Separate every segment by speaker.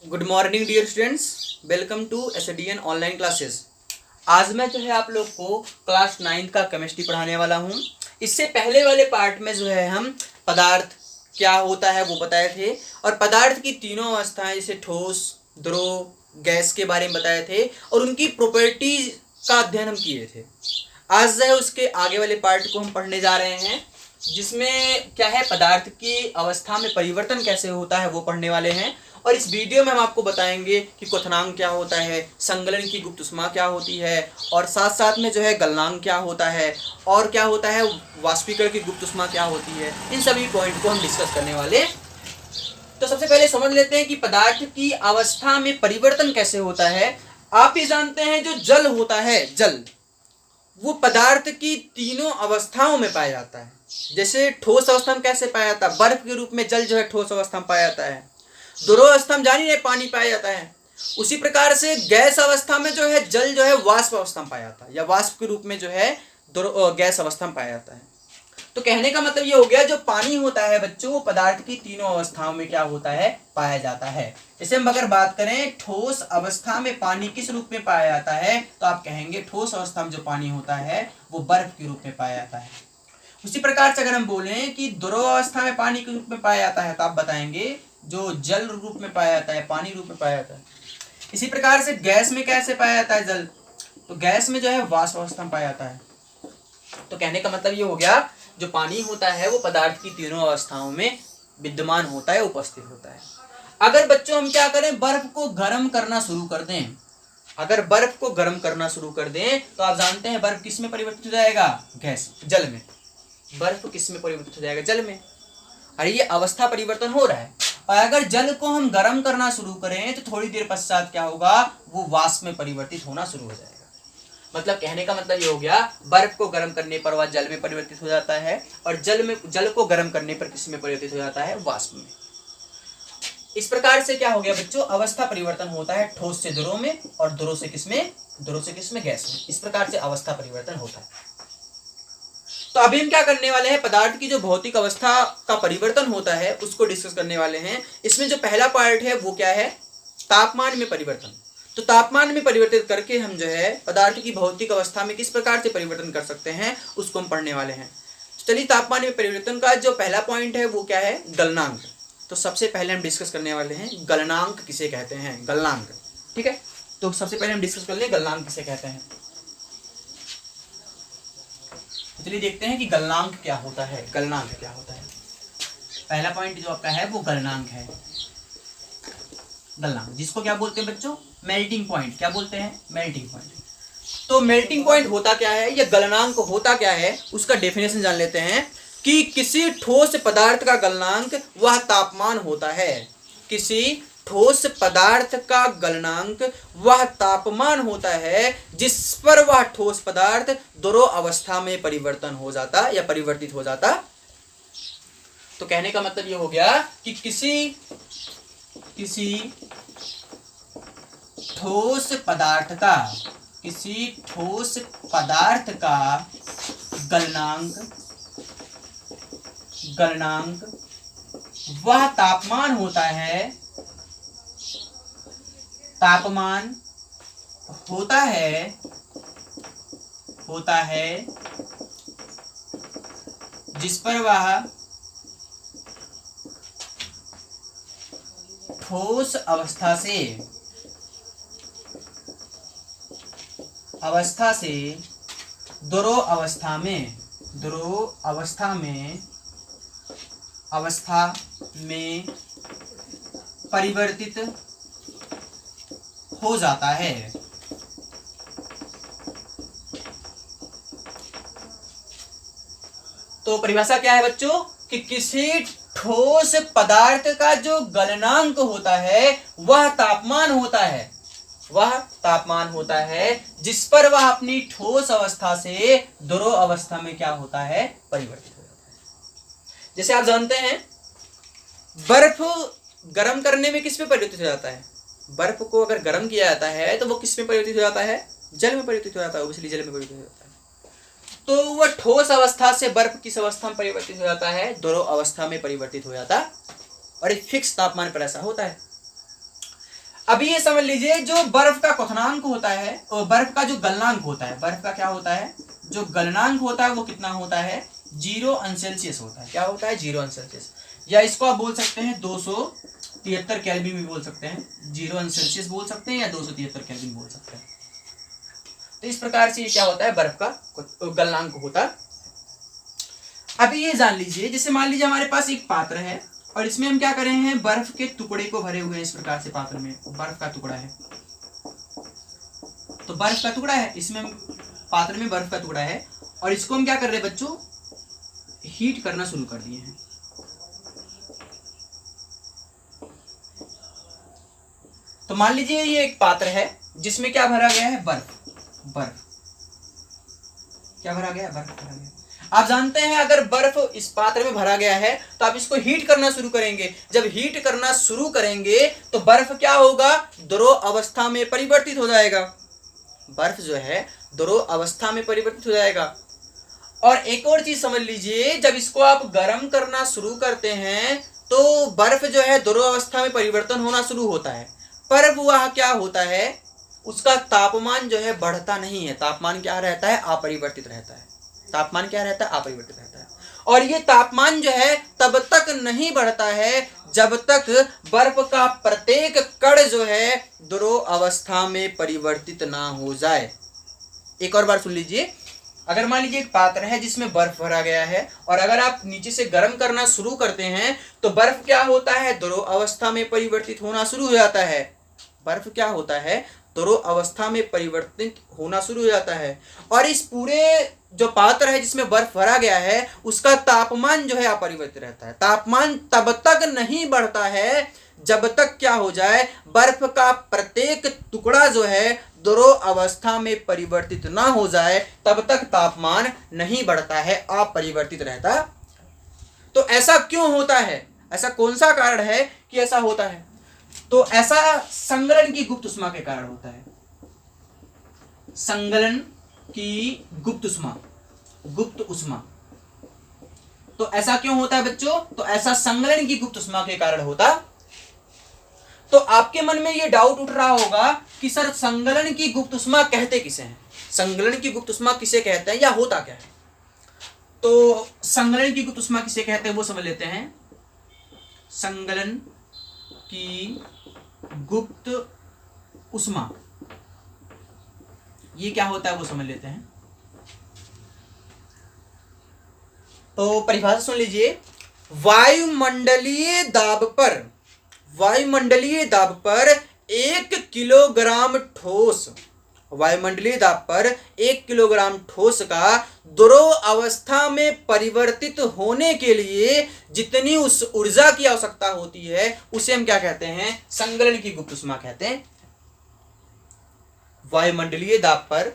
Speaker 1: Good morning dear students, welcome to SDN online classes. आज मैं जो है आप लोग को क्लास 9 का केमिस्ट्री पढ़ाने वाला हूँ। इससे पहले वाले पार्ट में जो है हम पदार्थ क्या होता है वो बताए थे और पदार्थ की तीनों अवस्थाएं जैसे ठोस, द्रव, गैस के बारे में बताए थे और उनकी प्रॉपर्टीज का अध्ययन हम किए थे। आज जो है उसके आगे वाले पार्ट को हम पढ़ने जा रहे हैं, जिसमें क्या है पदार्थ की अवस्था में परिवर्तन कैसे होता है वो पढ़ने वाले हैं। और इस वीडियो में हम आपको बताएंगे कि क्वथनांक क्या होता है, संगलन की गुप्त ऊष्मा क्या होती है और साथ साथ में जो है गलनांक क्या होता है और क्या होता है वाष्पीकरण की गुप्त ऊष्मा क्या होती है। इन सभी पॉइंट को हम डिस्कस करने वाले। तो सबसे पहले समझ लेते हैं कि पदार्थ की अवस्था में परिवर्तन कैसे होता है। आप ही जानते हैं जो जल होता है, जल वो पदार्थ की तीनों अवस्थाओं में पाया जाता है। जैसे ठोस अवस्था में कैसे पाया जाता है, बर्फ के रूप में जल जो है ठोस अवस्था में पाया जाता है। द्रव अवस्था में जानी रहे पानी पाया जाता है। उसी प्रकार से गैस अवस्था में जो है जल जो है वाष्प अवस्था में पाया जाता है या वाष्प के रूप में जो है गैस अवस्था में पाया जाता है। तो कहने का मतलब ये हो गया, जो पानी होता है बच्चों वो पदार्थ की तीनों अवस्थाओं में क्या होता है, पाया जाता है। जैसे हम अगर बात करें ठोस अवस्था में पानी किस रूप में पाया जाता है, तो आप कहेंगे ठोस अवस्था में जो पानी होता है वो बर्फ के रूप में पाया जाता है। उसी प्रकार से अगर हम बोलें कि द्रव अवस्था में पानी के रूप में पाया जाता है, तो आप बताएंगे जो जल रूप में पाया जाता है, पानी रूप में पाया जाता है। इसी प्रकार से गैस में कैसे पाया जाता है जल, तो गैस में जो है वाष्प अवस्था में पाया जाता है। तो कहने का मतलब ये हो गया, जो पानी होता है वो पदार्थ की तीनों अवस्थाओं में विद्यमान होता है, उपस्थित होता है। अगर बच्चों हम क्या करें, बर्फ को गर्म करना शुरू कर दें, अगर बर्फ को गर्म करना शुरू कर दें तो आप जानते हैं बर्फ किस में परिवर्तित हो जाएगा, गैस, जल में। बर्फ किस में परिवर्तित हो जाएगा, जल में। अरे ये अवस्था परिवर्तन हो रहा है। और अगर जल को हम गर्म करना शुरू करें तो थोड़ी देर पश्चात क्या होगा, वो वाष्प में परिवर्तित होना शुरू हो जाएगा। मतलब कहने का मतलब ये हो गया, बर्फ को गर्म करने पर वह जल में परिवर्तित हो जाता है और जल को गर्म करने पर किस में परिवर्तित हो जाता है, वाष्प में। इस प्रकार से क्या हो गया बच्चों, अवस्था परिवर्तन होता है ठोस से द्रव में और द्रव से किसमें, गैस में। इस प्रकार से अवस्था परिवर्तन होता है। तो अभी हम क्या करने वाले हैं, पदार्थ की जो भौतिक अवस्था का परिवर्तन होता है उसको डिस्कस करने वाले हैं। इसमें जो पहला पार्ट है वो क्या है, तापमान में परिवर्तन। तो तापमान में परिवर्तित करके हम जो है पदार्थ की भौतिक अवस्था में किस प्रकार से परिवर्तन कर सकते हैं उसको हम पढ़ने वाले हैं। तो चलिए, तापमान में परिवर्तन का जो पहला पॉइंट है वो क्या है, गलनांक। तो सबसे पहले हम डिस्कस करने वाले हैं गलनांक किसे कहते हैं, गलनांक। ठीक है, तो सबसे पहले हम डिस्कस कर लें गलनांक किसे कहते हैं। चलिए देखते हैं कि गलनांक क्या होता है। गलनांक क्या होता है, पहला पॉइंट जो आपका है वो गलनांक है। गलनांक जिसको क्या बोलते हैं बच्चों, मेल्टिंग पॉइंट। क्या बोलते हैं, मेल्टिंग पॉइंट। तो मेल्टिंग पॉइंट होता क्या है या गलनांक होता क्या है, उसका डेफिनेशन जान लेते हैं कि किसी ठोस पदार्थ का गलनांक वह तापमान होता है। किसी ठोस पदार्थ का गलनांक वह तापमान होता है जिस पर वह ठोस पदार्थ द्रव अवस्था में परिवर्तन हो जाता या परिवर्तित हो जाता। तो कहने का मतलब ये हो गया कि किसी ठोस पदार्थ का गलनांक वह तापमान होता है, जिस पर वह ठोस अवस्था से द्रव अवस्था में परिवर्तित हो जाता है। तो परिभाषा क्या है बच्चों कि किसी ठोस पदार्थ का जो गलनांक होता है वह तापमान होता है जिस पर वह अपनी ठोस अवस्था से द्रव अवस्था में क्या होता है, परिवर्तित हो जाता है। जैसे आप जानते हैं बर्फ गर्म करने में किस में परिवर्तित हो जाता है, बर्फ को अगर गर्म किया जाता है तो वो किस में परिवर्तित हो जाता है, जल में परिवर्तित हो जाता है। ऑब्वियसली जल में परिवर्तित हो जाता है। तो वह ठोस अवस्था से बर्फ किस अवस्था में परिवर्तित हो जाता है, द्रव अवस्था में परिवर्तित हो जाता है। और एक फिक्स तापमान पर ऐसा होता है। अभी ये समझ लीजिए जो बर्फ का क्वथनांक होता है और बर्फ का जो गलनांक होता है, बर्फ का क्या होता है, जो गलनांक होता है वो कितना होता है, 0 अंश सेल्सियस होता है। क्या होता है, 0 अंश सेल्सियस, या इसको आप बोल सकते हैं 273 केल्विन भी बोल सकते हैं, 0 अंश सेल्सियस बोल सकते हैं या 273 केल्विन बोल सकते हैं। तो इस प्रकार से ये क्या होता है, बर्फ का गलनांक होता है। अभी ये जान लीजिए, जैसे मान लीजिए हमारे पास एक पात्र है और इसमें हम क्या कर रहे हैं, बर्फ के टुकड़े को भरे हुए हैं। इस प्रकार से पात्र में बर्फ का टुकड़ा है, तो बर्फ का टुकड़ा है, इसमें पात्र में बर्फ का टुकड़ा है और इसको हम क्या कर रहे हैं बच्चों, हीट करना शुरू कर दिए हैं। तो मान लीजिए ये एक पात्र है जिसमें क्या भरा गया है, बर्फ क्या भरा गया है, बर्फ भरा गया है। आप जानते हैं अगर बर्फ इस पात्र में भरा गया है तो आप इसको हीट करना शुरू करेंगे। जब हीट करना शुरू करेंगे तो बर्फ क्या होगा, द्रव अवस्था में परिवर्तित हो जाएगा। बर्फ जो है द्रव अवस्था में परिवर्तित हो जाएगा। और एक और चीज समझ लीजिए, जब इसको आप गर्म करना शुरू करते हैं तो बर्फ जो है द्रव अवस्था में परिवर्तन होना शुरू होता है, पर वह क्या होता है, उसका तापमान जो है बढ़ता नहीं है। तापमान क्या रहता है, अपरिवर्तित रहता है। तापमान क्या रहता है, अपरिवर्तित रहता है। और ये तापमान जो है तब तक नहीं बढ़ता है जब तक बर्फ का प्रत्येक कण जो है द्रव अवस्था में परिवर्तित ना हो जाए। एक और बार सुन लीजिए, अगर मान लीजिए एक पात्र है जिसमें बर्फ भरा गया है और अगर आप नीचे से गर्म करना शुरू करते हैं तो बर्फ क्या होता है, द्रव अवस्था में परिवर्तित होना शुरू हो जाता है। बर्फ क्या होता है, द्रव अवस्था में परिवर्तित होना शुरू हो जाता है। और इस पूरे जो पात्र है जिसमें बर्फ भरा गया है उसका तापमान जो है अपरिवर्तित रहता है। तापमान तब तक नहीं बढ़ता है जब तक क्या हो जाए, बर्फ का प्रत्येक टुकड़ा जो है द्रव अवस्था में परिवर्तित ना हो जाए, तब तक तापमान नहीं बढ़ता है, अपरिवर्तित रहता। तो ऐसा क्यों होता है, ऐसा कौन सा कारण है कि ऐसा होता है, तो ऐसा संगलन की गुप्त उष्मा के कारण होता है। संगलन की गुप्त उष्मा। तो ऐसा क्यों होता है बच्चों, तो ऐसा संगलन की गुप्त उष्मा के कारण होता। तो आपके मन में ये डाउट उठ रहा होगा कि सर संगलन की गुप्त उष्मा कहते किसे हैं, संगलन की गुप्त उष्मा किसे कहते हैं या होता क्या है। तो संगलन की गुप्त उष्मा किसे कहते हैं वो समझ लेते हैं। संगलन की गुप्त उष्मा ये क्या होता है वो समझ लेते हैं। तो परिभाषा सुन लीजिए, वायुमंडलीय दाब पर 1 किलोग्राम ठोस, वायुमंडलीय दाब पर 1 किलोग्राम ठोस का द्रव अवस्था में परिवर्तित होने के लिए जितनी उस ऊर्जा की आवश्यकता होती है उसे हम क्या कहते हैं, संगलन की गुप्त उष्मा कहते हैं। वायुमंडलीय दाब पर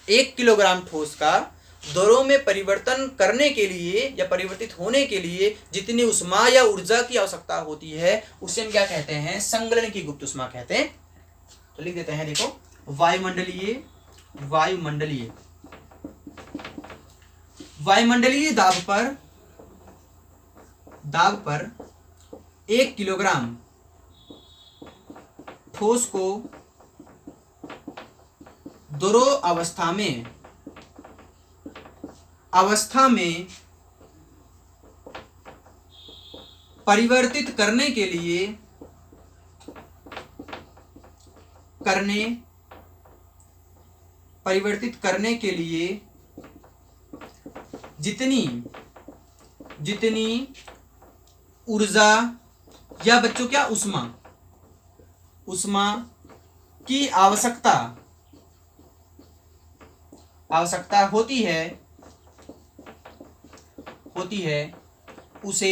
Speaker 1: 1 किलोग्राम ठोस का द्रव में परिवर्तन करने के लिए या परिवर्तित होने के लिए जितनी उष्मा या ऊर्जा की आवश्यकता होती है उसे हम क्या कहते हैं, संगलन की गुप्त उष्मा कहते हैं। तो लिख देते हैं, देखो, वायुमंडलीय दाब पर 1 किलोग्राम ठोस को द्रव अवस्था में परिवर्तित करने के लिए जितनी ऊर्जा या बच्चों क्या उष्मा की आवश्यकता होती है उसे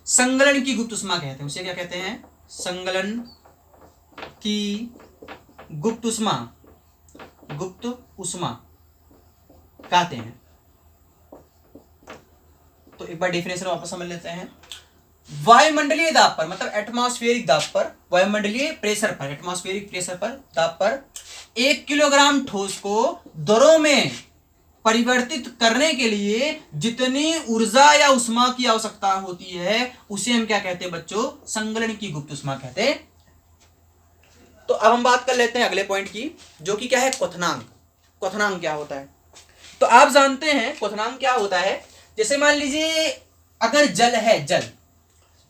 Speaker 1: संगलन की गुप्त उष्मा कहते हैं। उसे क्या कहते हैं, संगलन की गुप्त उष्मा कहते हैं। तो एक बार डेफिनेशन वापस समझ लेते हैं। वायुमंडलीय दाब पर मतलब एटमॉस्फेरिक दाब पर, वायुमंडलीय प्रेशर पर, एटमॉस्फेरिक प्रेशर पर, दाब पर 1 किलोग्राम ठोस को द्रव में परिवर्तित करने के लिए जितनी ऊर्जा या उष्मा की आवश्यकता होती है उसे हम क्या कहते हैं बच्चों, संगलन की गुप्त उष्मा कहते हैं। तो अब हम बात कर लेते हैं अगले पॉइंट की, जो कि क्या है, क्वथनांक। क्वथनांक क्या होता है? तो आप जानते हैं क्वथनांक क्या होता है। जैसे मान लीजिए अगर जल है, जल,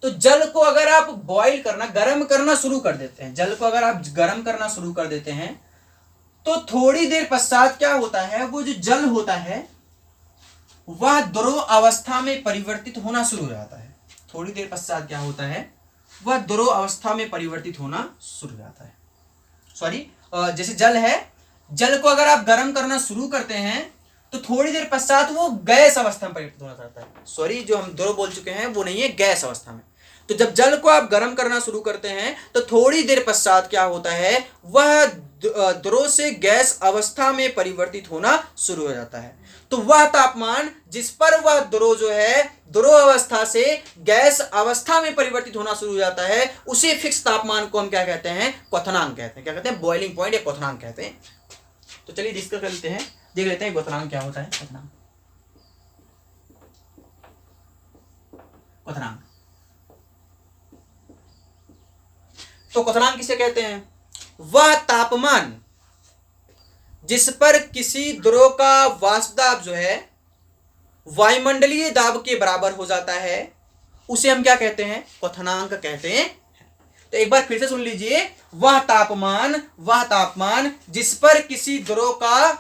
Speaker 1: तो जल को अगर आप बॉईल करना, गर्म करना शुरू कर देते हैं, जल को अगर आप गर्म करना शुरू कर देते हैं, तो थोड़ी देर पश्चात क्या होता है, वो जो जल होता है वह द्रव अवस्था में परिवर्तित होना शुरू हो जाता है। थोड़ी देर पश्चात क्या होता है, वह द्रव अवस्था में परिवर्तित होना शुरू हो जाता है। सॉरी, जैसे जल है, जल को अगर आप गर्म करना शुरू करते हैं तो थोड़ी देर पश्चात वो गैस अवस्था में परिवर्तित होना चाहता है। सॉरी, जो हम द्रव बोल चुके हैं वो नहीं है, गैस अवस्था में। तो जब जल को आप गर्म करना शुरू करते हैं तो थोड़ी देर पश्चात क्या होता है, वह द्रव से गैस अवस्था में परिवर्तित होना शुरू हो जाता है। तो वह तापमान जिस पर वह द्रव जो है द्रव अवस्था से गैस अवस्था में परिवर्तित होना शुरू हो जाता है, उसी फिक्स तापमान को हम क्या कहते हैं, क्वथनांक कहते हैं। क्या कहते हैं, बॉइलिंग पॉइंट या क्वथनांक कहते हैं। तो चलिए डिस्कस कर लेते हैं, देख लेते हैं क्वथनांक क्या होता है। क्वथनांक, क्वथनांक तो क्वथनांक किसे कहते हैं? वह तापमान जिस पर किसी द्रव का वाष्प दाब जो है वायुमंडलीय दाब के बराबर हो जाता है, उसे हम क्या कहते हैं, क्वथनांक कहते हैं। तो एक बार फिर से सुन लीजिए, वह तापमान जिस पर किसी द्रव का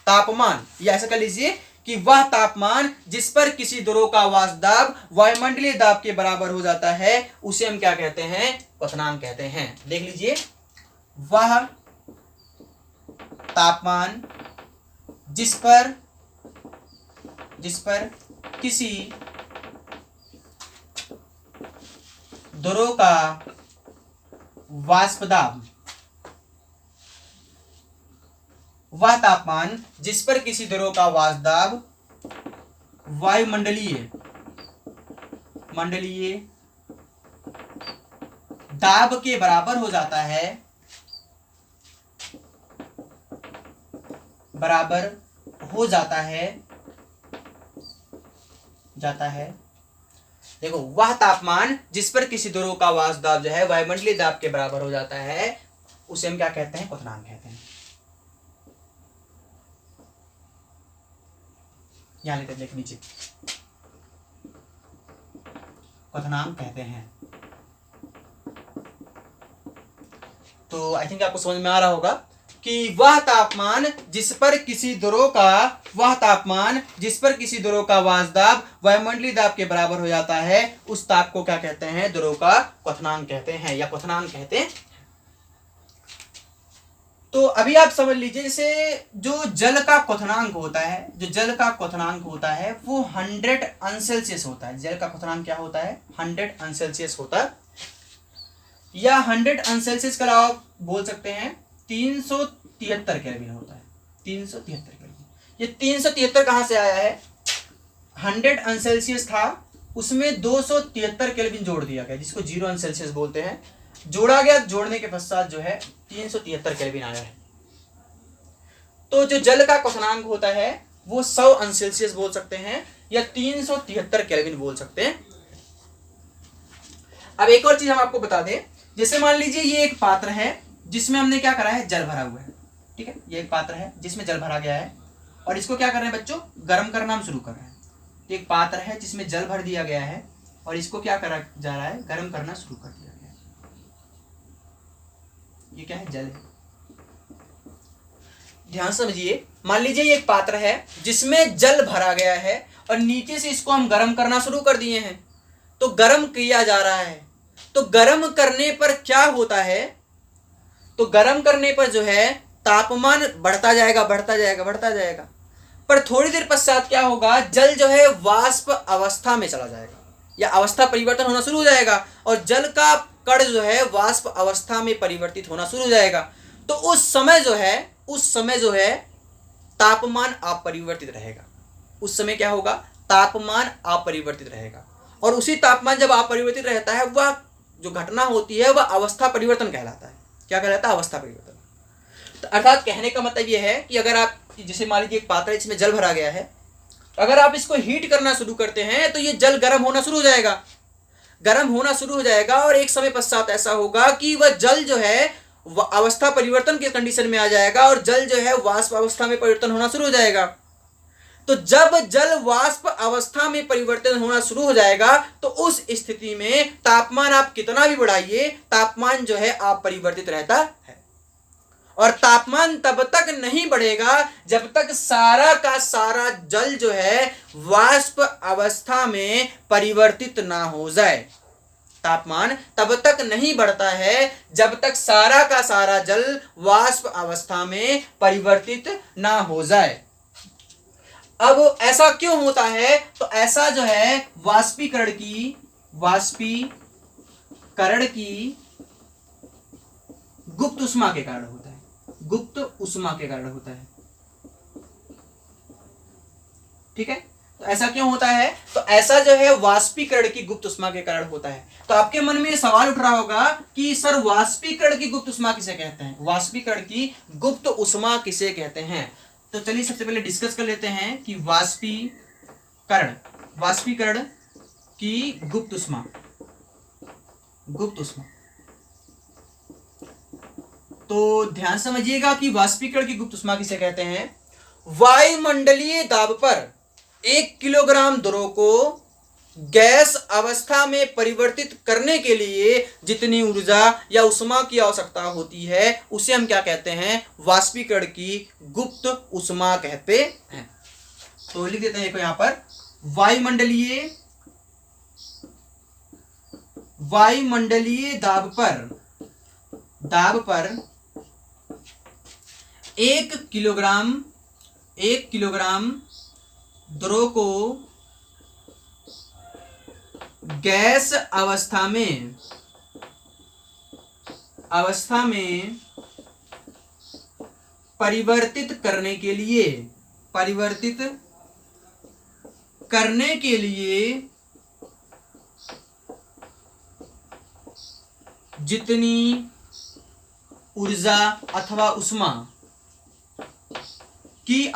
Speaker 1: तापमान, या ऐसा कर लीजिए कि वह तापमान जिस पर किसी द्रव का वाष्प दाब वायुमंडलीय दाब के बराबर हो जाता है, उसे हम क्या कहते हैं, क्वथनांक कहते हैं। देख लीजिए, वह तापमान जिस पर किसी द्रव का वाष्प दाब, वह तापमान जिस पर किसी द्रव का वाष्प दाब वायुमंडलीय दाब के बराबर हो जाता है, देखो, वह तापमान जिस पर किसी द्रव का वाष्प दाब जो है वायुमंडलीय दाब के बराबर हो जाता है, उसे हम क्या कहते हैं, क्वथनांक कहते हैं। यहां लेते हैं नीचे, क्वथनांक कहते हैं। तो आई थिंक आपको समझ में आ रहा होगा कि वह तापमान जिस पर किसी द्रव का वाष्प दाब वायुमंडलीय दाब के बराबर हो जाता है, उस ताप को क्या कहते हैं, द्रव का क्वथनांक कहते हैं या क्वथनांक कहते हैं। तो अभी आप समझ लीजिए, जैसे जो जल का क्वथनांक होता है, वो 100 अंश सेल्सियस होता है। जल का क्वथनांक क्या होता है, 100 अंश सेल्सियस होता है, या 100 अंश सेल्सियस के अलावा बोल सकते हैं 373 केल्विन होता है। 373 केल्विन, ये 373 कहां से आया है, 100 अंश सेल्सियस था, उसमें 273 केल्विन जोड़ दिया गया, जिसको 0 अंश सेल्सियस बोलते हैं, जोड़ा गया, जोड़ने के पश्चात जो है 373 केल्विन आया है। तो जो जल का क्वथनांक होता है वो 100 अंश सेल्सियस बोल सकते हैं या 373 केल्विन बोल सकते हैं। अब एक और चीज हम आपको बता दें, जैसे मान लीजिए ये एक पात्र है जिसमें हमने क्या करा है, जल भरा हुआ है, ठीक है, ये एक पात्र है जिसमें जल भरा गया है, और इसको क्या कर रहे हैं बच्चों, गर्म करना हम शुरू कर रहे हैं। एक पात्र है जिसमें जल भर दिया गया है और इसको क्या करा जा रहा है, गर्म करना शुरू कर दिया गया है। ये क्या है, जल है। ध्यान समझिए, मान लीजिए ये एक पात्र है जिसमें जल भरा गया है और नीचे से इसको हम गर्म करना शुरू कर दिए हैं, तो गर्म किया जा रहा है। तो गर्म करने पर क्या होता है, तो गर्म करने पर जो है तापमान बढ़ता जाएगा, पर थोड़ी देर पश्चात क्या होगा, जल जो है वाष्प अवस्था में चला जाएगा या अवस्था परिवर्तन होना शुरू हो जाएगा, और जल का कण जो है वाष्प अवस्था में परिवर्तित होना शुरू हो जाएगा। तो उस समय जो है तापमान अपरिवर्तित रहेगा। उस समय क्या होगा, तापमान अपरिवर्तित रहेगा, और उसी तापमान जब अपरिवर्तित रहता है, वह जो घटना होती है वह अवस्था परिवर्तन कहलाता है। क्या कहलाता है, अवस्था परिवर्तन। तो अर्थात कहने का मतलब यह है कि अगर आप, जैसे मान लीजिए एक पात्र है जिसमें जल भरा गया है, अगर आप इसको हीट करना शुरू करते हैं तो ये जल गर्म होना शुरू हो जाएगा। गर्म होना शुरू हो जाएगा और एक समय पश्चात ऐसा होगा कि वह जल जो है अवस्था परिवर्तन के कंडीशन में आ जाएगा और जल जो है वाष्प अवस्था में परिवर्तन होना शुरू हो जाएगा। तो जब जल वाष्प अवस्था में परिवर्तन होना शुरू हो जाएगा तो उस स्थिति में तापमान आप कितना भी बढ़ाइए, तापमान जो है अपरिवर्तित रहता है। और तापमान तब तक नहीं बढ़ेगा जब तक सारा का सारा जल जो है वाष्प अवस्था में परिवर्तित ना हो जाए। तापमान तब तक नहीं बढ़ता है जब तक सारा का सारा जल वाष्प अवस्था में परिवर्तित ना हो जाए। अब ऐसा क्यों होता है? तो ऐसा जो है वाष्पीकरण की गुप्त ऊष्मा के कारण होता है। गुप्त ऊष्मा के कारण होता है। ठीक है, तो ऐसा क्यों होता है? तो ऐसा जो है वाष्पीकरण की गुप्त ऊष्मा के कारण होता है। तो आपके मन में सवाल उठ रहा होगा कि सर वाष्पीकरण की गुप्त ऊष्मा किसे कहते हैं? वाष्पीकरण की गुप्त ऊष्मा किसे कहते हैं? तो चलिए सबसे पहले डिस्कस कर लेते हैं कि वाष्पीकरण की गुप्त ऊष्मा। तो ध्यान समझिएगा कि वाष्पीकरण की गुप्त ऊष्मा किसे कहते हैं? वायुमंडलीय दाब पर 1 किलोग्राम द्रव को गैस अवस्था में परिवर्तित करने के लिए जितनी ऊर्जा या ऊष्मा की आवश्यकता होती है उसे हम क्या कहते हैं? वाष्पीकरण की गुप्त ऊष्मा कहते हैं। तो लिख देते हैं यहां पर वायुमंडलीय दाब पर 1 किलोग्राम द्रव को गैस अवस्था में परिवर्तित करने के लिए जितनी ऊर्जा अथवा ऊष्मा की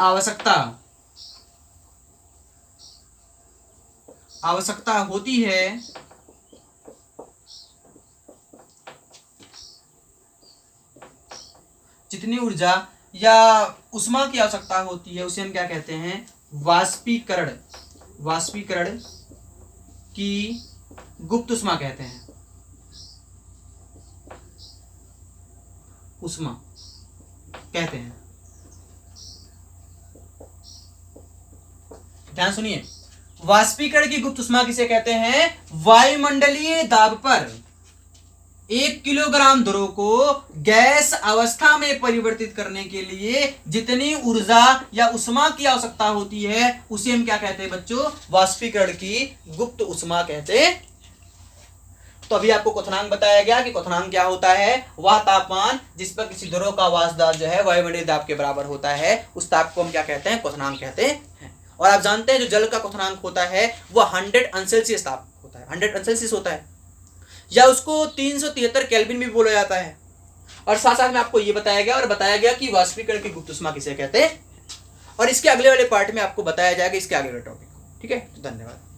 Speaker 1: आवश्यकता होती है जितनी ऊर्जा या ऊष्मा की आवश्यकता होती है उसे हम क्या कहते हैं? वाष्पीकरण की गुप्त ऊष्मा कहते हैं। ऊष्मा कहते हैं। ध्यान सुनिए, वाष्पीकरण की गुप्त ऊष्मा किसे कहते हैं? वायुमंडलीय दाब पर 1 किलोग्राम द्रव को गैस अवस्था में परिवर्तित करने के लिए जितनी ऊर्जा या ऊष्मा की आवश्यकता होती है उसे हम क्या कहते हैं बच्चों? वाष्पीकरण की गुप्त ऊष्मा कहते हैं। तो अभी आपको क्वथनांक बताया गया कि क्वथनांक क्या होता है? वह तापमान जिस पर किसी द्रव का वाष्प दाब जो है वायुमंडलीय दाब के बराबर होता है उस ताप को हम क्या कहते हैं? क्वथनांक कहते हैं। और आप जानते हैं जो जल का क्वथनांक होता है वह 100 अंश सेल्सियस ताप होता है। 100 अंश सेल्सियस होता है या उसको 373 केल्विन भी बोला जाता है। और साथ साथ में आपको ये बताया गया कि वाष्पीकरण की गुप्त ऊष्मा किसे कहते हैं। और इसके अगले वाले पार्ट में आपको बताया जाएगा इसके आगे वाले टॉपिक। ठीक है, तो धन्यवाद।